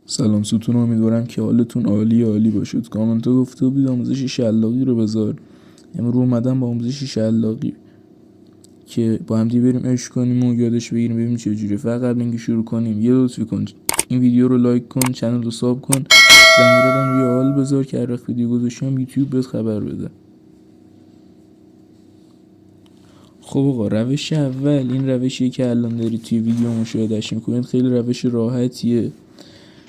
سلام ستون، امیدوارم که حالتون عالی باشد. کامنت ها گفته بودید آموزش شلاقی رو بذار. امروز اومدم با آموزش شلاقی که با هم بریم عشق کنیم و یادش بگیریم ببینیم چه جوریه. فقط قبل اینکه شروع کنیم یه لطفی کن، این ویدیو رو لایک کن، چنل رو ساب کن، زنگوله رو روی آل بذار که هر وقت ویدیو گذاشتم یوتیوب بهت خبر بده. خب آقا، روش اول این روشیه که الان دارید توی ویدیو مشاهدهش میکنید. خیلی روش راحتیه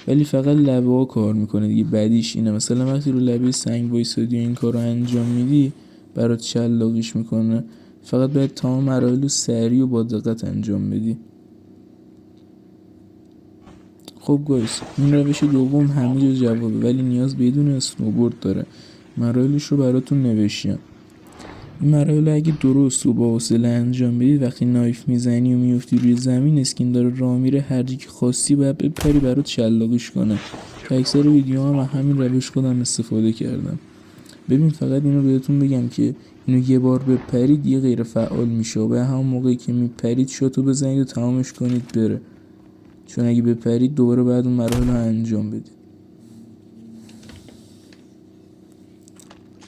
ولی فقط لبه ها کار میکنه دیگه. بعدیش اینه مثلا وقتی رو لبه سنگ وایسادی و این کار رو انجام میدی برات شلاقیش میکنه. فقط باید تمام مراحل رو سریع و با دقت انجام بدی. خب گایس، این روش دوم همه جا جوابه ولی نیاز بدون اسنوبورد داره. مراحلش رو براتون نوشتم. این مراحل اگه درست و با حوصله انجام بدی، وقتی نایف میزنی و میفتی روی زمین اسکین داره راه میره، هر جا که خواستی باید بپری برات شلاقیش کنه. تو اکثر ویدیوها هم همین روش خودم استفاده کردم. ببین فقط اینو بهتون بگم که اینو یه بار بپرید دیگه غیر فعال میشه و به همون موقعی که میپرید شاتو بزنید و تمامش کنید بره، چون اگه بپرید دوباره بعد اون مراحل رو انجام بدید.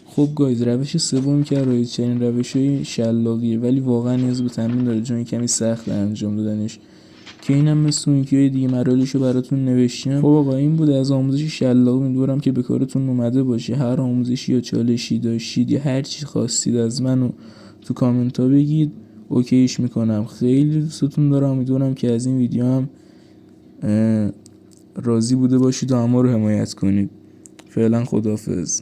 خب گایز، روش سوم که رایج ترین روشای شلاقیه ولی واقعا نیاز به تمرین داره، چون کمی سخت انجام دادنش، که اینم مثل اون که دیگه مراحلشو براتون نوشتم. خب آقا، این بود از آموزش شلاقی. امیدوارم که به کارتون اومده باشه. هر آموزشی یا چالشی داشتید یا هر چی خواستید از منو تو کامنت ها بگید، اوکیش میکنم. خیلی دوستتون دارم. امیدوارم که از این ویدیو هم راضی بوده باشید و ما رو حمایت کنید. فعلا خداحافظ.